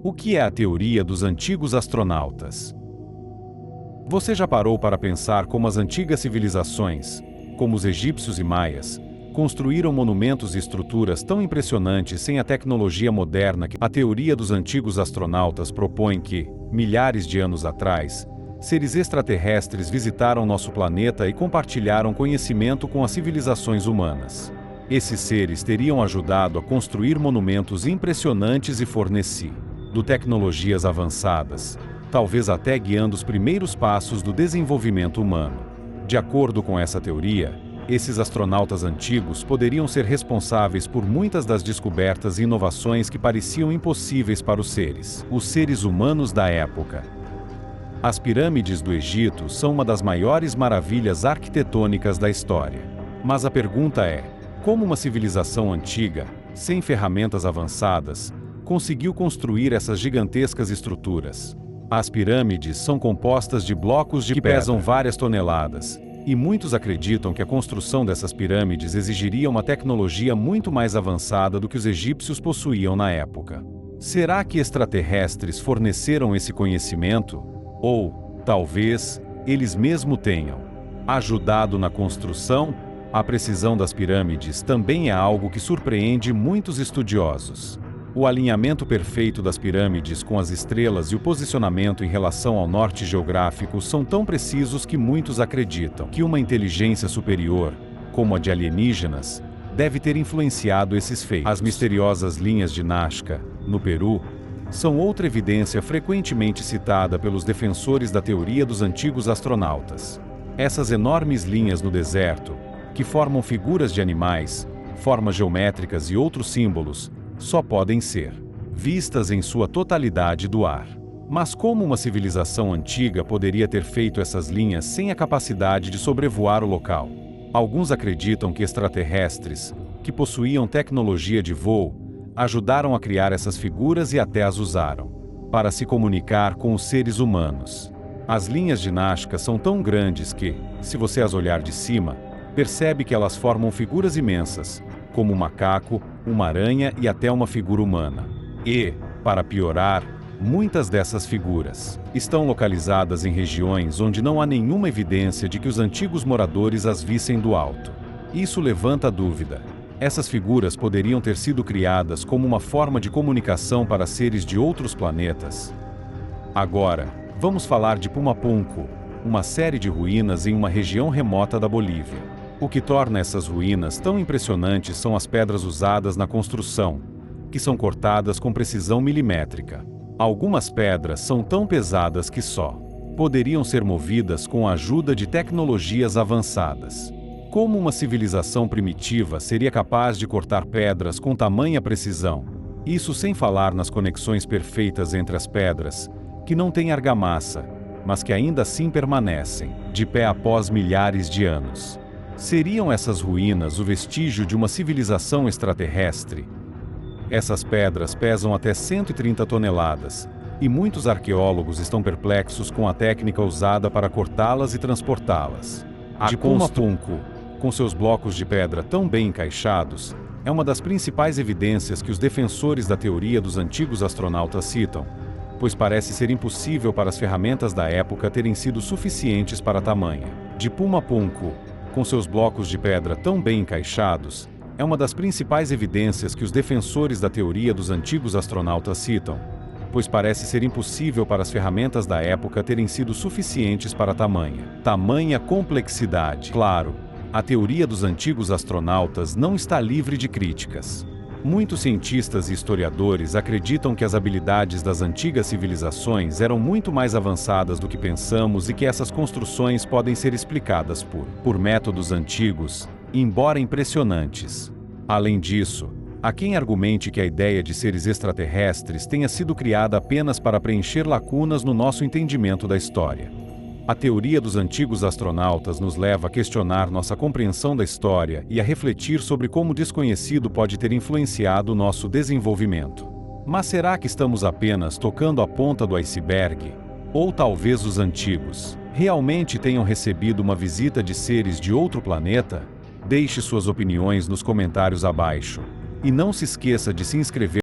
O que é a teoria dos antigos astronautas? Você já parou para pensar como as antigas civilizações, como os egípcios e maias, construíram monumentos e estruturas tão impressionantes sem a tecnologia moderna que a teoria dos antigos astronautas propõe que, milhares de anos atrás, seres extraterrestres visitaram nosso planeta e compartilharam conhecimento com as civilizações humanas. Esses seres teriam ajudado a construir monumentos impressionantes e fornecido tecnologias avançadas, talvez até guiando os primeiros passos do desenvolvimento humano. De acordo com essa teoria, esses astronautas antigos poderiam ser responsáveis por muitas das descobertas e inovações que pareciam impossíveis para os seres humanos da época. As pirâmides do Egito são uma das maiores maravilhas arquitetônicas da história. Mas a pergunta é: como uma civilização antiga, sem ferramentas avançadas, conseguiu construir essas gigantescas estruturas? As pirâmides são compostas de blocos que pesam várias toneladas, e muitos acreditam que a construção dessas pirâmides exigiria uma tecnologia muito mais avançada do que os egípcios possuíam na época. Será que extraterrestres forneceram esse conhecimento? Ou, talvez, eles mesmos tenham ajudado na construção? A precisão das pirâmides também é algo que surpreende muitos estudiosos. O alinhamento perfeito das pirâmides com as estrelas e o posicionamento em relação ao norte geográfico são tão precisos que muitos acreditam que uma inteligência superior, como a de alienígenas, deve ter influenciado esses feitos. As misteriosas linhas de Nazca, no Peru, são outra evidência frequentemente citada pelos defensores da teoria dos antigos astronautas. Essas enormes linhas no deserto, que formam figuras de animais, formas geométricas e outros símbolos, só podem ser vistas em sua totalidade do ar. Mas como uma civilização antiga poderia ter feito essas linhas sem a capacidade de sobrevoar o local? Alguns acreditam que extraterrestres, que possuíam tecnologia de voo, ajudaram a criar essas figuras e até as usaram para se comunicar com os seres humanos. As linhas de Nazca são tão grandes que, se você as olhar de cima, percebe que elas formam figuras imensas, como um macaco, uma aranha e até uma figura humana. E, para piorar, muitas dessas figuras estão localizadas em regiões onde não há nenhuma evidência de que os antigos moradores as vissem do alto. Isso levanta a dúvida: essas figuras poderiam ter sido criadas como uma forma de comunicação para seres de outros planetas? Agora, vamos falar de Pumapunku, uma série de ruínas em uma região remota da Bolívia. O que torna essas ruínas tão impressionantes são as pedras usadas na construção, que são cortadas com precisão milimétrica. Algumas pedras são tão pesadas que só poderiam ser movidas com a ajuda de tecnologias avançadas. Como uma civilização primitiva seria capaz de cortar pedras com tamanha precisão? Isso sem falar nas conexões perfeitas entre as pedras, que não têm argamassa, mas que ainda assim permanecem de pé após milhares de anos. Seriam essas ruínas o vestígio de uma civilização extraterrestre? Essas pedras pesam até 130 toneladas, e muitos arqueólogos estão perplexos com a técnica usada para cortá-las e transportá-las. A Pumapunku, com seus blocos de pedra tão bem encaixados, é uma das principais evidências que os defensores da teoria dos antigos astronautas citam, pois parece ser impossível para as ferramentas da época terem sido suficientes para tamanha. De Pumapunku, com seus blocos de pedra tão bem encaixados, é uma das principais evidências que os defensores da teoria dos antigos astronautas citam, pois parece ser impossível para as ferramentas da época terem sido suficientes para tamanha complexidade. Claro, a teoria dos antigos astronautas não está livre de críticas. Muitos cientistas e historiadores acreditam que as habilidades das antigas civilizações eram muito mais avançadas do que pensamos e que essas construções podem ser explicadas por métodos antigos, embora impressionantes. Além disso, há quem argumente que a ideia de seres extraterrestres tenha sido criada apenas para preencher lacunas no nosso entendimento da história. A teoria dos antigos astronautas nos leva a questionar nossa compreensão da história e a refletir sobre como o desconhecido pode ter influenciado o nosso desenvolvimento. Mas será que estamos apenas tocando a ponta do iceberg? Ou talvez os antigos realmente tenham recebido uma visita de seres de outro planeta? Deixe suas opiniões nos comentários abaixo. E não se esqueça de se inscrever